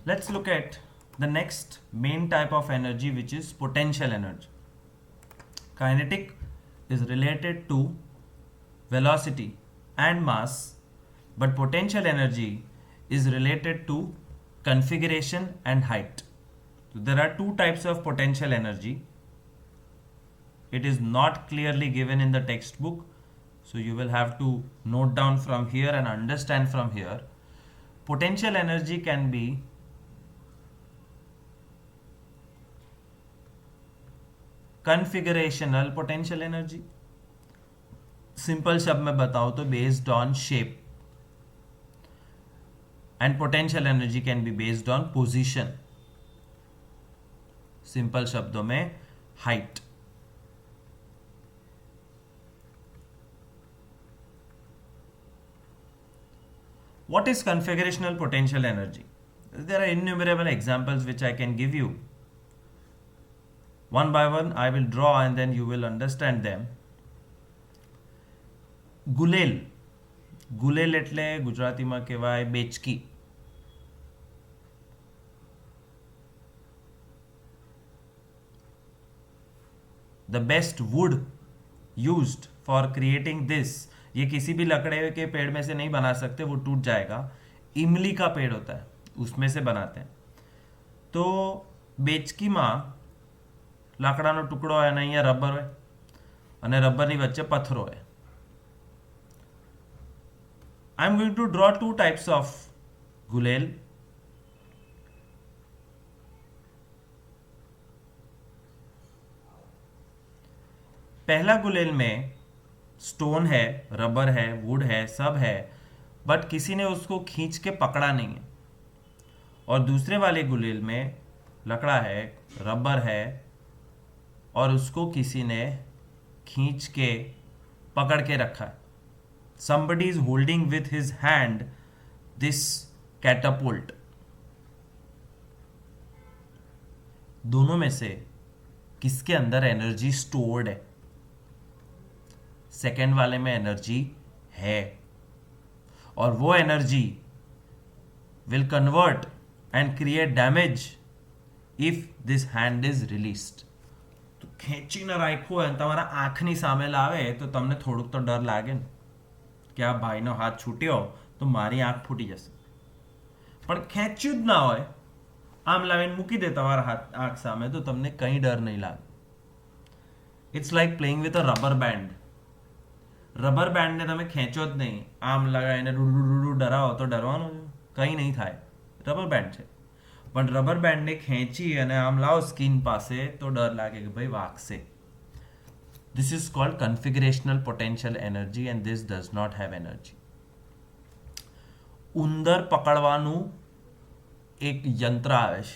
Let's look at the next main type of energy, which is potential energy. Kinetic is related to velocity and mass, but potential energy is related to configuration and height. So there are two types of potential energy. It is not clearly given in the textbook, so you will have to note down from here and understand from here. Potential energy can be configurational potential energy. Simple शब्द में बताओ तो based on shape, and potential energy can be based on position. Simple शब्दों में height. What is configurational potential energy? There are innumerable examples which I can give you. One by one I will draw and then you will understand them. ગુલેલ. ગુલેલ એટલે ગુજરાતીમાં કહેવાય બેચકી. The best wood used for creating this, ये किसी भी लकड़े के पेड़ में से नहीं बना सकते, वो टूट जाएगा. इमली का पेड़ होता है, उसमें से बनाते हैं. तो બેચકીમાં લાકડાનો ટુકડો હોય અને અહીંયા રબર હોય અને રબરની વચ્ચે પથ્થરો હોય. I am going to draw two types of gulel. पहला गुलेल में स्टोन है, रबर है, वुड है, सब है, बट किसी ने उसको खींच के पकड़ा नहीं है. और दूसरे वाले गुलेल में लकड़ा है, रबर है, और उसको किसी ने खींच के पकड़ के रखा है. Somebody is holding with his hand this catapult. दोनों में से किसके अंदर एनर्जी स्टोर्ड है? सेकेंड वाले में एनर्जी है, और वो energy will convert and create damage if this hand is released. तो ખેંચીને રાખ્યો હોય તમારા આંખની સામે લાવે તો તમને થોડુંક તો ડર લાગે ને કે આ ભાઈનો હાથ છૂટ્યો તો મારી આંખ ફૂટી જશે. પણ ખેંચ્યું જ ના હોય, આમ લાવીને મૂકી દે તમારા હાથ આંખ સામે તો તમને કંઈ ડર નહીં લાગે. It's like playing with a rubber band. Rubber બેન્ડને તમે ખેંચો જ નહીં, આમ લગાવીને ડુડુ ડરાવો તો ડરવાનું કંઈ નહીં થાય. રબર બેન્ડ છે, પણ રબર બેન્ડને ખેંચી અને આમ લાવો સ્કિન પાસે તો ડર લાગે કે ભાઈ વાગશે. This is called configurational potential energy and this does not have energy. ઉંદર પકડવાનું એક યંત્ર આવે છે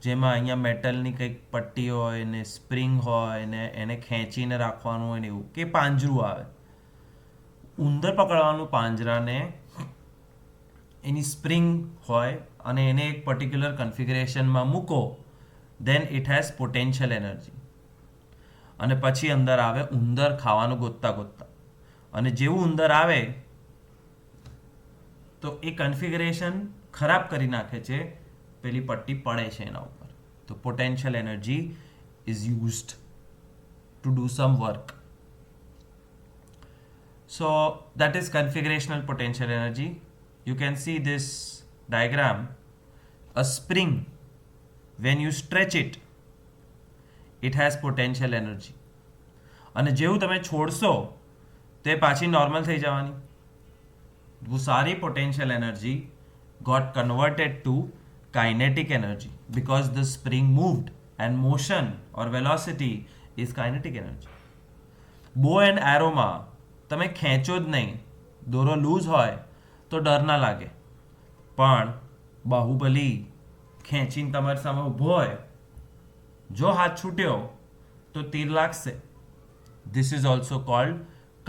જેમાં અહીંયા મેટલની કંઈક પટ્ટી હોય ને સ્પ્રિંગ હોય ને એને ખેંચીને રાખવાનું હોય ને એવું, કે પાંજરું આવે. ઉંદર પકડવાનું પાંજરાને એની સ્પ્રિંગ હોય અને એને એક પર્ટિક્યુલર કન્ફિગરેશનમાં મૂકો, then it has potential energy. અને પછી અંદર આવે ઉંદર ખાવાનું ગોતતા ગોતતા, અને જેવું ઉંદર આવે તો એ કન્ફિગરેશન ખરાબ કરી નાખે છે, પેલી પટ્ટી પડે છે એના ઉપર. તો potential energy is used to do sum work. So that is configurational potential energy. You can see this diagram. A spring, when you stretch it, it has potential energy. અને જેવું તમે છોડશો તે પાછી નોર્મલ થઈ જવાની. वो सारी potential energy got converted to kinetic energy because the spring moved, and motion or velocity is kinetic energy. bow and arrow માં તમે ખેંચો જ નહીં, દોરો લૂઝ હોય તો ડર ના લાગે, પણ બાહુબલી ખેંચીને તમારી સામે ઊભો હોય, જો હાથ છૂટ્યો તો તીર લાગશે. This is also called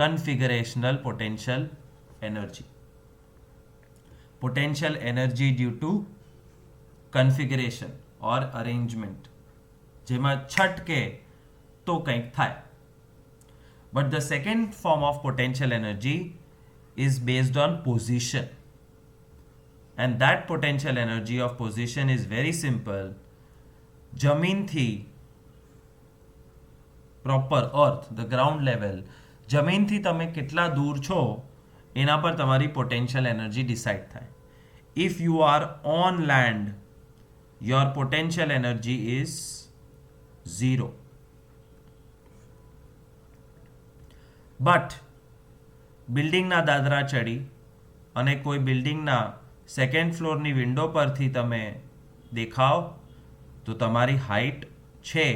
configurational potential energy. Potential energy due to configuration or arrangement. જેમાં છટકે તો કંઈક થાય. But the second form of potential energy is based on position. and that potential energy of position is very simple. જમીનથી proper earth the ground level, જમીનથી તમે કેટલા દૂર છો એના પર તમારી પોટેન્શિયલ એનર્જી ડિસાઇડ થાય. If you are on land, your potential energy is 0. But બિલ્ડિંગના દાદરા ચડી અને કોઈ બિલ્ડિંગના સેકન્ડ ફ્લોરની વિન્ડો પરથી તમે દેખાવ તો તમારી હાઇટ છે,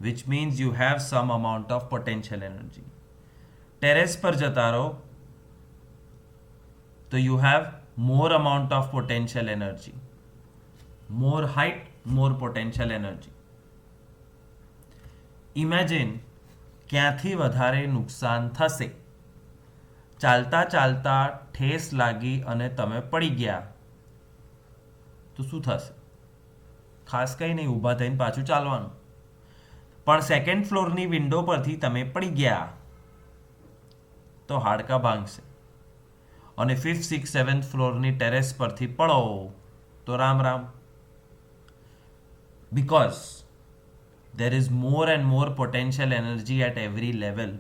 which means you have some amount of potential energy. Terrace પર જતા રહો તો you have more amount of potential energy. More height, more potential energy. Imagine ક્યાંથી વધારે નુકસાન થશે. ચાલતા ચાલતા ઠેસ લાગી અને તમે પડી ગયા તો શું થશે? ખાસ કંઈ નહીં, ઊભા થઈને પાછું ચાલવાનું. પણ સેકન્ડ ફ્લોરની વિન્ડો પરથી તમે પડી ગયા તો હાડકા ભાંગશે. અને 5th, 6th, 7th ફ્લોરની ટેરેસ પરથી પડો તો Ram Ram. Because there is more and more potential energy at every level.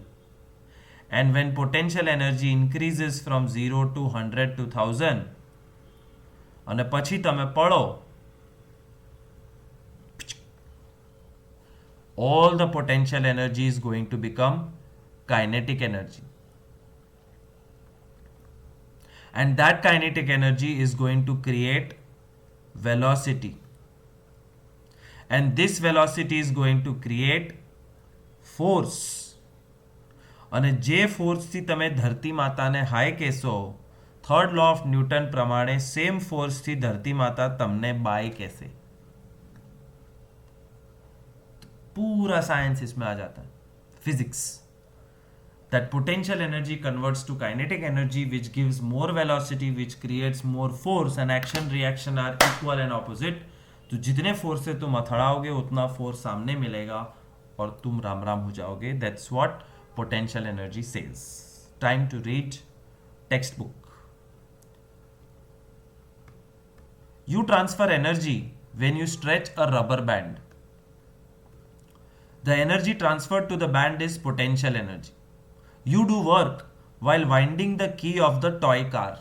And when potential energy increases from 0 to 100 to 1000 અને પછી તમે પડો, all the potential energy is going to become kinetic energy. And that kinetic energy is going to create velocity. And this velocity is going to create force. અને જે ફોર્સથી તમે ધરતી માતાને હાય કહેશો, થર્ડ લો ઓફ ન્યૂટન પ્રમાણે same ફોર્સથી ધરતી માતા તમને બાય કહેશે. पूरा साइंस इसमें आ जाता है, physics. That potential energy converts to kinetic energy, which gives more velocity, which creates more force, and action reaction are equal and opposite. तो जितने फोर्स से तुम हथड़ाओगे उतना फोर्स सामने मिलेगा और तुम राम राम हो जाओगे. That's what potential energy says. Time to read textbook. You transfer energy when you stretch a rubber band. The energy transferred to the band is potential energy. You do work while winding the key of the toy car.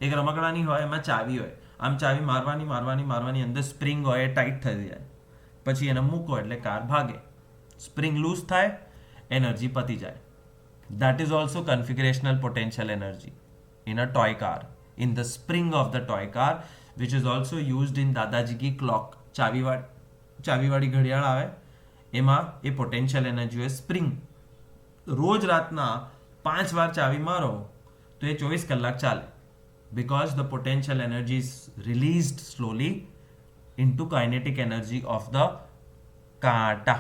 એક રમકડાની હોય, એમાં ચાવી હોય, આમ ચાવી મારવાની અંદર spring હોય, ટાઈટ થઈ જાય, પછી એને મૂકો એટલે કાર ભાગે. સ્પ્રિંગ લૂઝ થાય, એનર્જી પતી જાય. That is also configurational potential energy in a toy car, in the spring of the toy car, which is also used in દાદાજી की clock. ચાવીવાળી ઘડિયાળ આવે એમાં એ પોટેન્શિયલ એનર્જી હોય સ્પ્રિંગ. રોજ રાતના 5 વાર ચાવી મારો તો એ 24 કલાક ચાલે, because the potential energy is released slowly into kinetic energy of the કાંટા.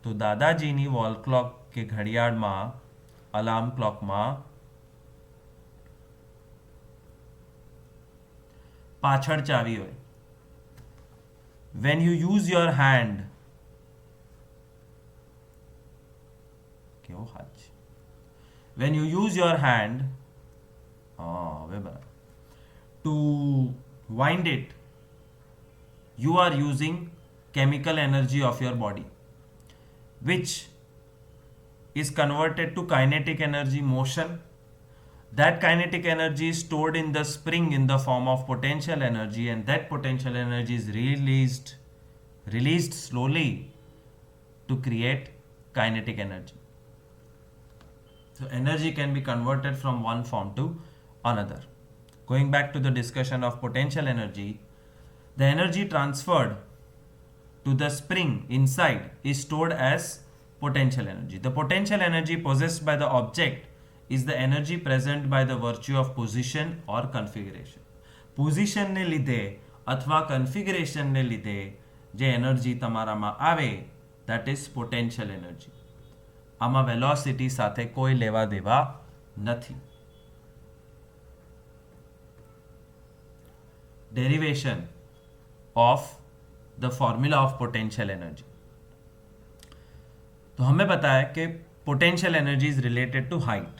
તો દાદાજીની વોલ ક્લોક કે ઘડિયાળમાં, અલાર્મ ક્લોકમાં પાછળ ચાવી હોય. When you use your hand, when you use your hand to wind it, you are using chemical energy of your body, which is converted to kinetic energy, motion. That kinetic energy is stored in the spring in the form of potential energy, and that potential energy is released slowly to create kinetic energy. So energy can be converted from one form to another. Going back to the discussion of potential energy, the energy transferred to the spring inside is stored as potential energy. The potential energy possessed by the object is the energy present by the virtue of position or configuration. Position ને લીધે અથવા configuration ને લીધે જે energy તમારામાં આવે, that is potential energy. આમાં velocity સાથે કોઈ લેવા દેવા નથી. Derivation of the formula of potential energy. तो हमें बताया कि potential energy is related to height.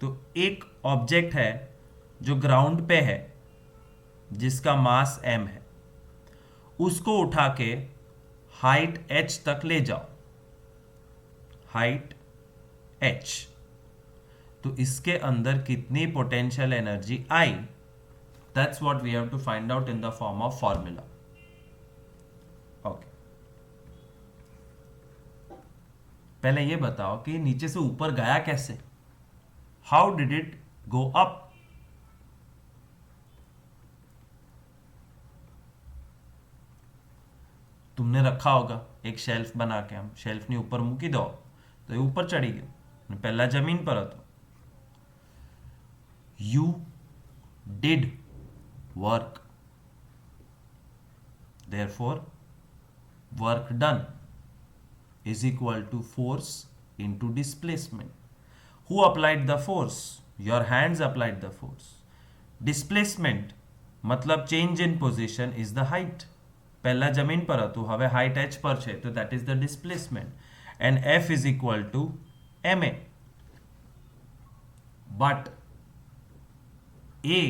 तो एक ऑब्जेक्ट है जो ग्राउंड पे है, जिसका मास m है, उसको उठा के हाइट h तक ले जाओ, हाइट h, तो इसके अंदर कितनी पोटेंशियल एनर्जी आई, that's what we have to find out in the form of formula. Okay, पहले ये बताओ कि नीचे से ऊपर गया कैसे, how did it go up. तुमने रखा होगा एक शेल्फ बना के, हम शेल्फ ने ऊपर मूकी दो तो ये ऊपर चढ़ी गई, पहला जमीन पर હતો. You did work, therefore work done is equal to force into displacement. Who applied the force? Your hands applied the force. Displacement मतलब change in position is the height. પહેલા જમીન પર હતું, હવે હાઇટ h પર છે, તો that is the displacement, and F is equal to ma. But A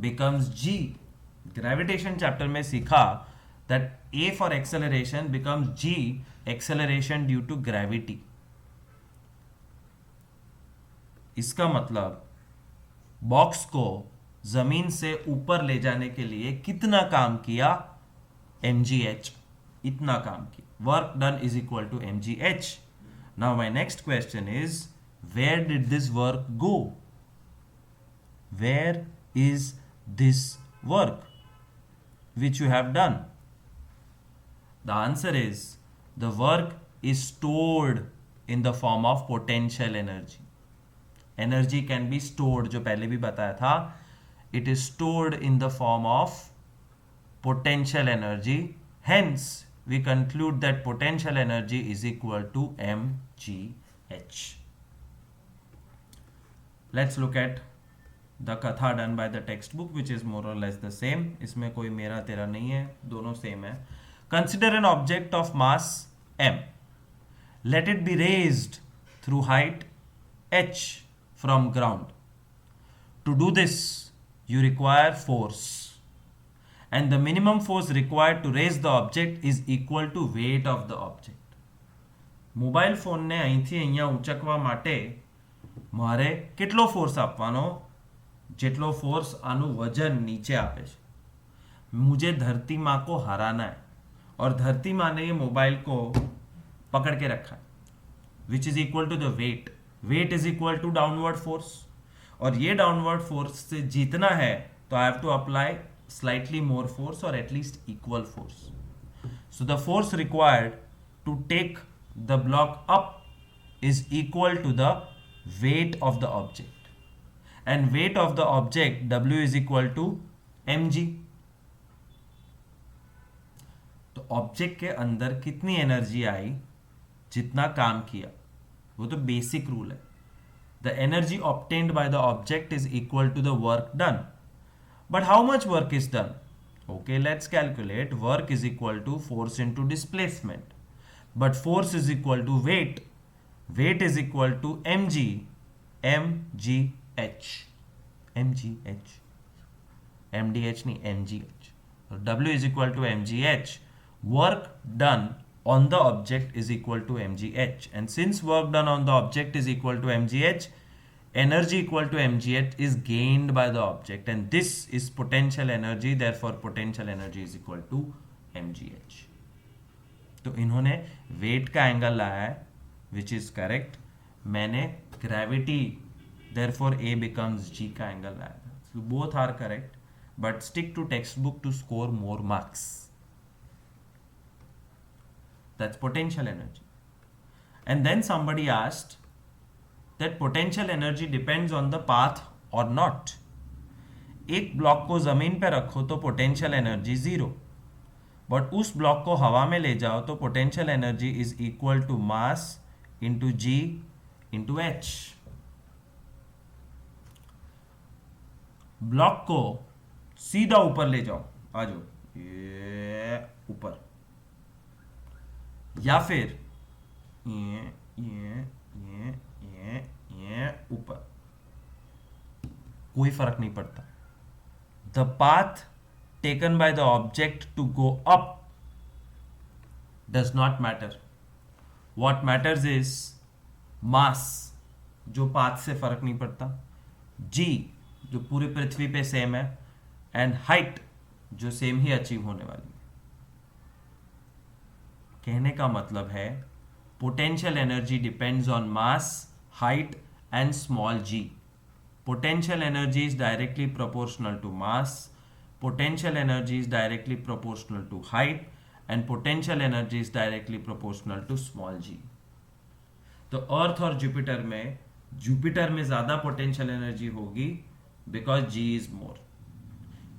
becomes G. Gravitation chapter में सीखा that A for acceleration becomes G, acceleration due to gravity. इसका मतलब बॉक्स को जमीन से ऊपर ले जाने के लिए कितना काम किया, mgh, इतना काम किया. Work done is equal to mgh. Now my next question is, where did this work go, where is this work which you have done? The answer is the work is stored in the form of potential energy. Energy can be stored, जो पहले भी बताया था, it is stored in the form of potential energy. Hence we conclude that potential energy is equal to mgh. Let's look at the katha done by the textbook, which is more or less the same. इसमें कोई मेरा तेरा नहीं है, दोनों same है. Consider an object of mass m. Let it be raised through height h from ground. To do this, you require force, and the minimum force required to raise the object is equal to weight of the object. Mobile ફોનને અહીંથી અહીંયા ઉંચકવા માટે મારે કેટલો force આપવાનો, જેટલો force આનું वजन नीचे આપે છે. मुझे धरती माँ को हराना है, और धरती माँ ने ये मोबाइल को पकड़ के रखा है, which is equal to the weight. Weight is equal to downward force, और ये डाउनवर्ड फोर्स से जीतना है तो I have to apply slightly more force और at least equal force. So the force required to take the block up is equal to the weight of the object, and weight of the object W is equal to mg. तो object के अंदर कितनी energy आई, जितना काम किया, वो तो basic rule है. The energy obtained by the object is equal to the work done. But how much work is done? Okay, let's calculate. Work is equal to force into displacement, but force is equal to weight. Weight is equal to mg, mgh, mdh नहीं, mgh. W is equal to mgh. Work done on the object is equal to mgh, and since work done on the object is equal to mgh, energy equal to mgh is gained by the object, and this is potential energy. Therefore potential energy is equal to mgh. तो इन्होंने wait का angle लाया है, which is correct. मैंने gravity, therefore A becomes G का angle लाया था. So both are correct, but stick to textbook to score more marks. That's potential energy. And then somebody asked that potential energy depends on the path or not. एक block को जमीन पे रखो तो potential energy 0, but उस block को हवा में ले जाओ तो potential energy is equal to mass into g into h. Block को सीधा ऊपर ले जाओ, आ जाओ ये ऊपर, या फिर ये ऊपर, कोई फर्क नहीं पड़ता. The path taken by the object to go up does not matter. What matters is mass, जो पाथ से फर्क नहीं पड़ता, g जो पूरी पृथ्वी पे सेम है, एंड हाइट जो सेम ही अचीव होने वाली है. कहने का मतलब है potential energy depends on mass, height and small g. Potential energy is directly proportional to mass, potential energy is directly proportional to height, and potential energy is directly proportional to small g. तो अर्थ और Jupiter में ज़्यादा potential energy होगी because g is more.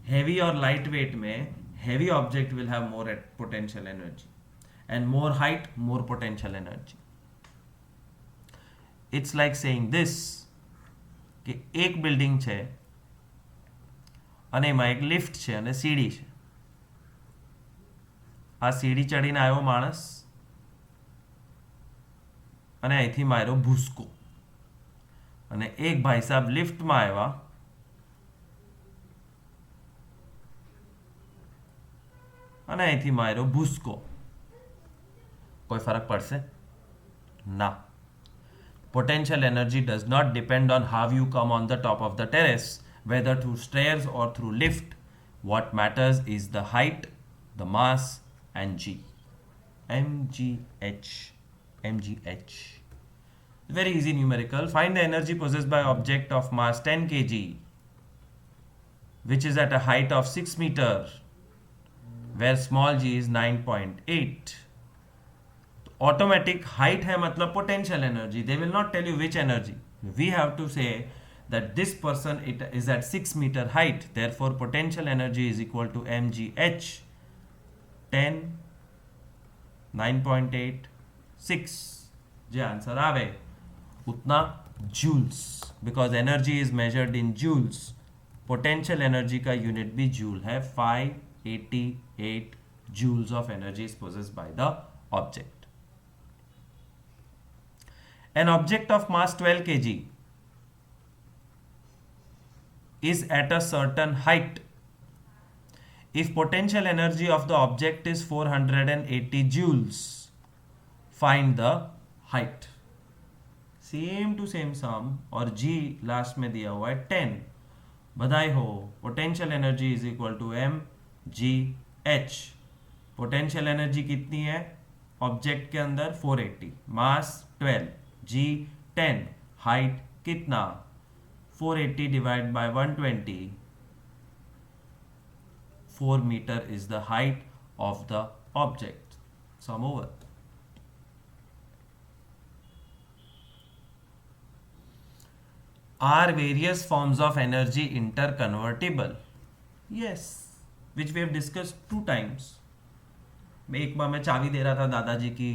Heavy और light weight में heavy object will have more potential energy and more height more potential energy. It's like saying this કે એક building છે અને એમાં એક લિફ્ટ છે અને સીડી છે. આ સીડી ચડીને આવ્યો માણસ અને અહીંથી માર્યો ભૂસકો, અને એક ભાઈ સાહેબ લિફ્ટમાં આવ્યા અને અહીંથી માર્યો ભૂસકો. કોઈ ફરક પડશે? ના. Potential energy does not depend on how you come on the top of the terrace, whether through stairs or through lift. What matters is the height, the mass, and g. mgh. mgh. Very easy numerical. Find the energy possessed by object of mass 10 kg, which is at a height of 6 meter, where small g is 9.8. Automatic height है मतलब potential energy. They will not tell you which energy. We have to say that this person is at 6 meter height. Therefore, potential energy is equal to mgh 10 9.8 6. जो answer आवे उतना joules, because energy is measured in joules. Potential energy का unit भी joule है. 588 joules of energy is possessed by the object. An object of mass 12 kg is at a certain height. If potential energy of the object is 480 joules, find the height. Same to same sum, और g last में दिया हुआ है 10. बधाई हो, potential energy is equal to m g h. Potential energy कितनी है object के अंदर? 480. मास 12, g 10, हाइट कितना? 480 divide by 120. 4 metre is the height of the object. Sum over. Are various forms of energy interconvertible? Yes, which we have discussed 2 times. एक बार मैं चाबी दे रहा था दादाजी की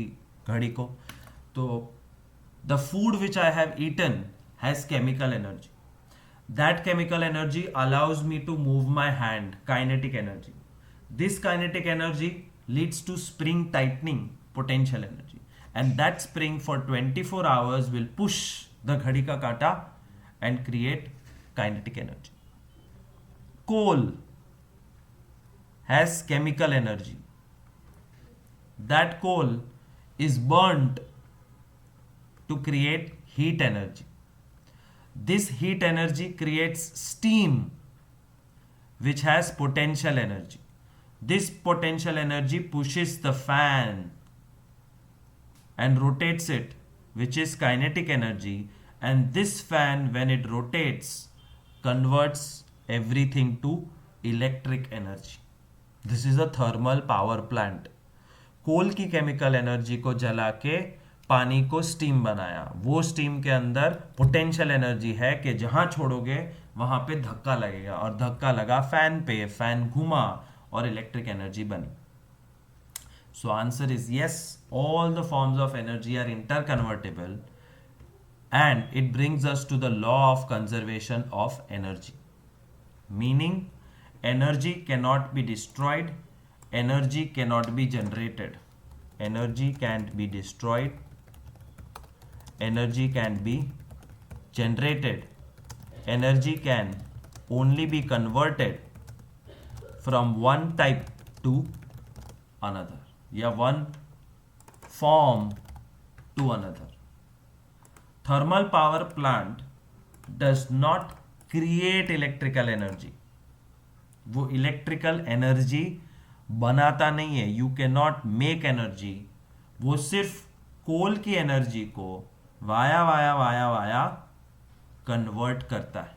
घड़ी को, तो the food which I have eaten has chemical energy. That chemical energy allows me to move my hand, kinetic energy. This kinetic energy leads to spring tightening, potential energy. And that spring for 24 hours will push the घड़ी का कांटा and create kinetic energy. Coal has chemical energy. That coal is burnt to create heat energy. This heat energy creates steam which has potential energy. This potential energy pushes the fan and rotates it, which is kinetic energy, and this fan, when it rotates, converts everything to electric energy. This is a thermal power plant. कोल की chemical energy को जला के पानी को steam बनाया. वो steam के अंदर पोटेंशियल एनर्जी है कि जहां छोड़ोगे वहां पे धक्का लगेगा, और धक्का लगा फैन पे, फैन घुमा और इलेक्ट्रिक एनर्जी बनी. So answer is yes, all the forms of energy are interconvertible, and it brings us to the law of conservation of energy, meaning energy cannot be destroyed, energy cannot be generated. Energy can't be destroyed, energy can be generated, energy can only be converted from one type to another या one form to another. Thermal power plant does not create electrical energy. वो electrical energy बनाता नहीं है. You can not make energy. वो सिर्फ coal की energy को via via via via convert करता है.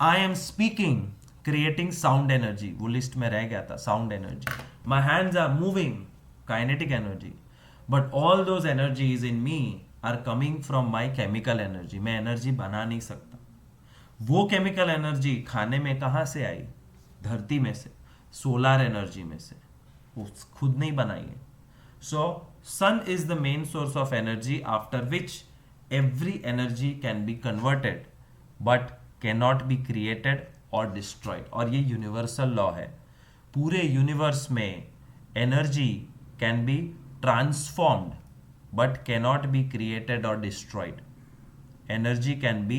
I am speaking, creating sound energy. वो लिस्ट में रह गया था, sound energy. My hands are moving, kinetic energy. But all those energies in me are coming from my chemical energy. मैं energy बना नहीं सकता. वो केमिकल एनर्जी खाने में कहां से आई? धरती में से, सोलर एनर्जी में से. वो खुद नहीं बनाई है. So sun is the main source of energy after which every energy can be converted but can not be created और डिस्ट्रॉयड. और ये यूनिवर्सल लॉ है. पूरे यूनिवर्स में energy can be transformed but cannot be created or destroyed. Energy can be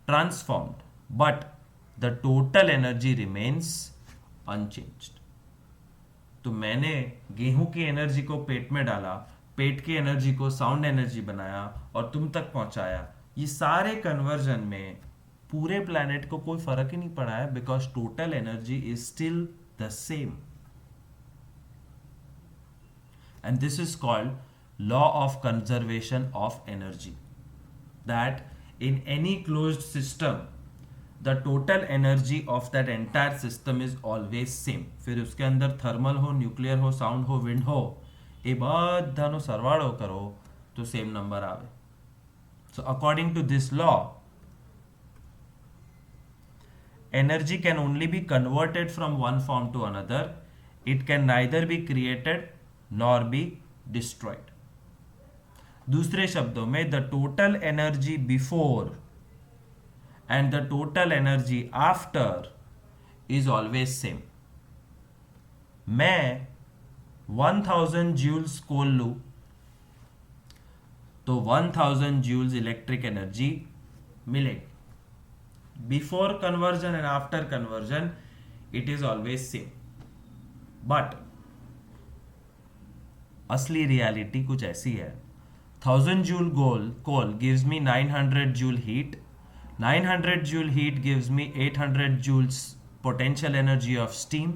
transformed, but the total energy remains unchanged. तो मैंने गेहूं की एनर्जी को पेट में डाला, पेट की एनर्जी को साउंड एनर्जी बनाया और तुम तक पहुंचाया. ये सारे कन्वर्जन में पूरे प्लैनेट को कोई फर्क ही नहीं पड़ा है, because total energy is still the same. And this is called law of conservation of energy, that in any closed system the total energy of that entire system is always same. फिर उसके अंदर thermal हो, nuclear हो, sound हो, wind हो, એ બધાનો સરવાળો કરો તો સેમ નંબર આવે. So according to this law, energy can only be converted from one form to another. It can neither be created nor be destroyed. दूसरे शब्दों में the total energy before and the total energy after is always same. मैं 1000 joules कोल लू तो 1000 joules electric energy मिलेगी. Before conversion and after conversion it is always same. But असली reality कुछ ऐसी है. 1000 joule coal gives me 900 joule heat. 900 joule heat gives me 800 joules potential energy of steam,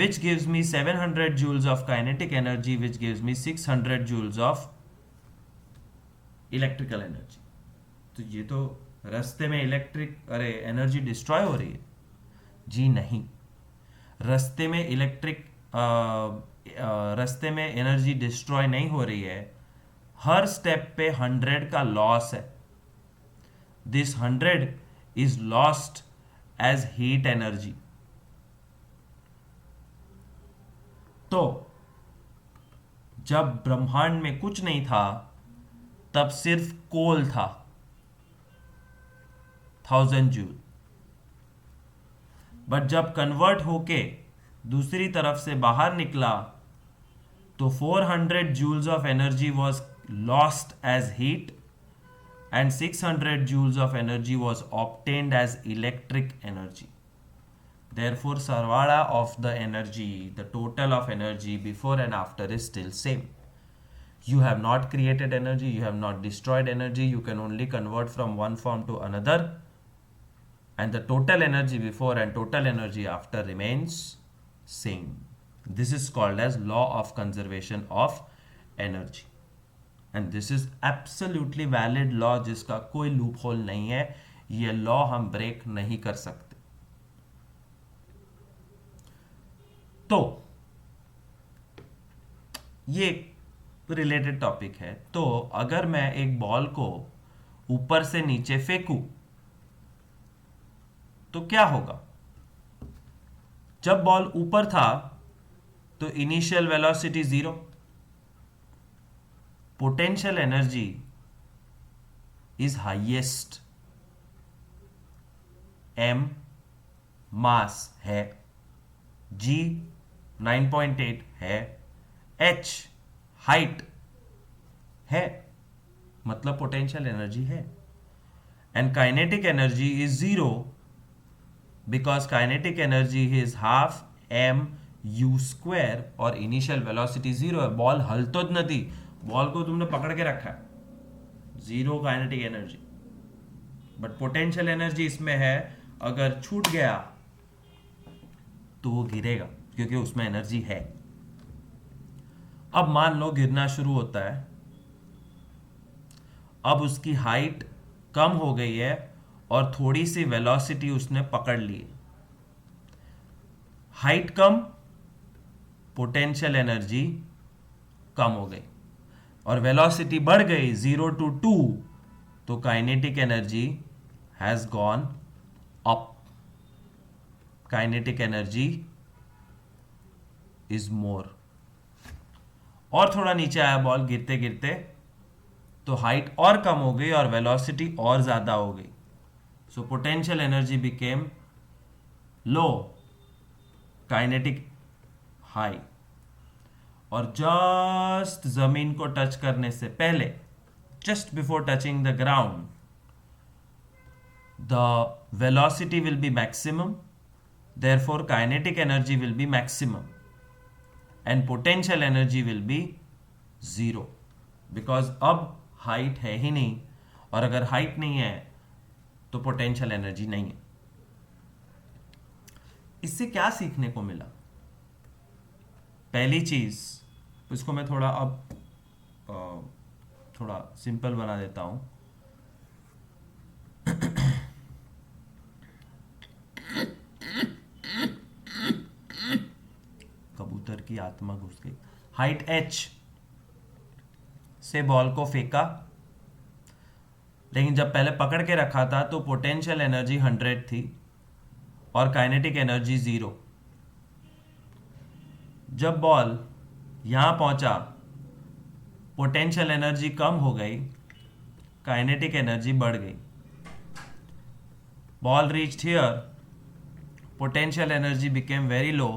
which gives me 700 joules of kinetic energy, which gives me 600 joules of electrical energy. तो ये तो रास्ते में energy destroy हो रही है? जी नहीं. रास्ते में एनर्जी डिस्ट्रॉय नहीं हो रही है. हर स्टेप पे 100 का लॉस है. This 100 is lost as heat energy. तो जब ब्रह्मांड में कुछ नहीं था तब सिर्फ कोल था, 1000 जूल. बट जब कन्वर्ट होके दूसरी तरफ से बाहर निकला तो 400 joules of energy was lost as heat and 600 joules of energy was obtained as electric energy. Therefore, sarvada of the energy, the total of energy before and after is still same. You have not created energy, you have not destroyed energy, you can only convert from one form to another, and the total energy before and total energy after remains same. This is called as law of conservation of energy. And this is absolutely valid law जिसका कोई loop hole नहीं है. ये law हम break नहीं कर सकते. तो ये रिलेटेड टॉपिक है. तो अगर मैं एक बॉल को ऊपर से नीचे फेंकूं तो क्या होगा? जब बॉल ऊपर था तो initial velocity 0. Potential energy is highest. m mass है, g 9.8 है, h हाइट है, मतलब पोटेंशियल एनर्जी है. And kinetic energy is 0 because kinetic energy is half m u square और इनिशियल वेलोसिटी जीरो है. बॉल हल तो नहीं, बॉल को तुमने पकड़ के रखा है, zero kinetic energy. But potential energy इसमें है, अगर छूट गया तो वो गिरेगा क्योंकि उसमें एनर्जी है. अब मान लो गिरना शुरू होता है, अब उसकी हाइट कम हो गई है और थोड़ी सी वेलोसिटी उसने पकड़ ली. हाइट कम, पोटेंशियल एनर्जी कम हो गई और वेलोसिटी बढ़ गई 0 to 2, तो kinetic energy has gone up. Kinetic energy is more. और थोड़ा नीचे आया बॉल गिरते गिरते, तो हाइट और कम हो गई और वेलोसिटी और ज्यादा हो गई. सो पोटेंशियल एनर्जी बिकेम लो, काइनेटिक हाई. और जस्ट जमीन को टच करने से पहले, just before touching the ground, the velocity will be maximum, therefore kinetic energy will be maximum and potential energy will be zero, because अब height है ही नहीं, और अगर हाइट नहीं है तो पोटेंशियल एनर्जी नहीं है. इससे क्या सीखने को मिला? पहली चीज, इसको मैं थोड़ा अब थोड़ा सिंपल बना देता हूं. कबूतर की आत्मा घुस गई. हाइट h से बॉल को फेंका, लेकिन जब पहले पकड़ के रखा था तो पोटेंशियल एनर्जी 100 थी और काइनेटिक एनर्जी 0. जब बॉल यहां पहुंचा, पोटेंशियल एनर्जी कम हो गई, काइनेटिक एनर्जी बढ़ गई. Ball reached here, potential energy became very low,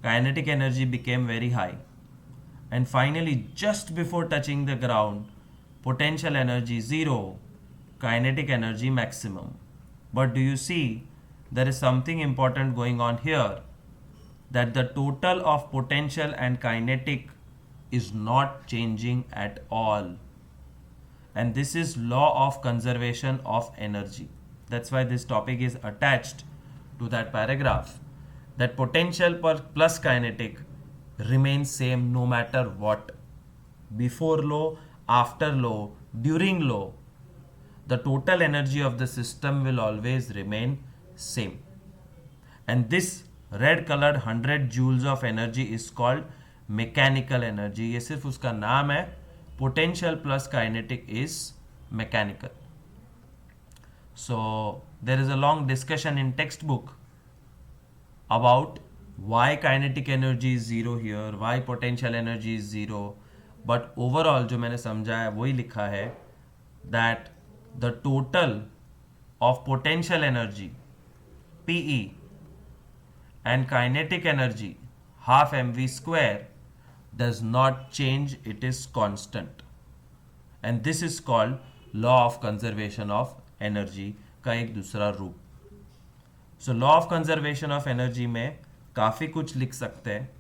kinetic energy became very high, and finally just before touching the ground, potential energy 0, kinetic energy maximum. But do you see, there is something important going on here, that the total of potential and kinetic is not changing at all, and this is law of conservation of energy. That's why this topic is attached to that paragraph, that potential plus kinetic remains same no matter what. Before low, after low, during low, the total energy of the system will always remain same. And this red colored 100 joules of energy is called mechanical energy. ये सिर्फ उसका नाम है. Potential plus kinetic is mechanical. So there is a long discussion in textbook about why kinetic energy is 0 here, why potential energy is 0, but overall जो मैंने समझा है वही लिखा है, that the total of potential energy PE and kinetic energy half mv square does not change, it is constant, and this is called law of conservation of energy का एक दूसरा रूप. So law of conservation of energy में काफ़ी कुछ लिख सकते हैं.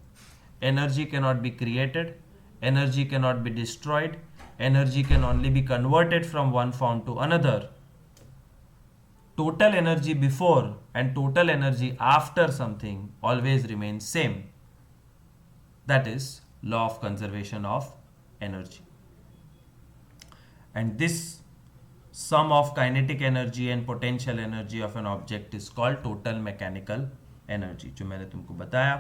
Energy can not be created, energy can not be destroyed, energy can only be converted from one form to another. Total energy before and total energy after something always remain same. That is law of conservation of energy. And this sum of kinetic energy and potential energy of an object is called total mechanical energy, जो मैंने तुमको बताया.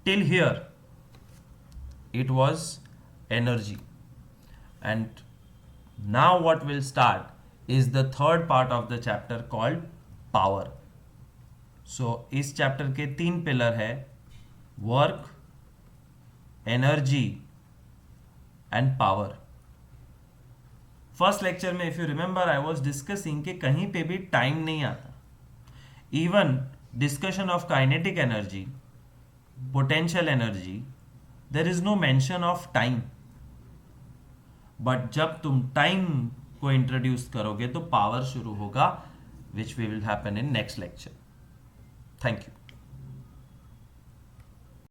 Till here it was energy, and now what will start is the third part of the chapter called power. So इस chapter के 3 pillar है: work, energy and power. First lecture में if you remember I was discussing कि कहीं पे भी time नहीं आता. Even discussion of kinetic energy, potential energy, there is no mention of time. But जब तुम टाइम को इंट्रोड्यूस करोगे तो पावर शुरू होगा, which we will happen in next lecture. Thank you.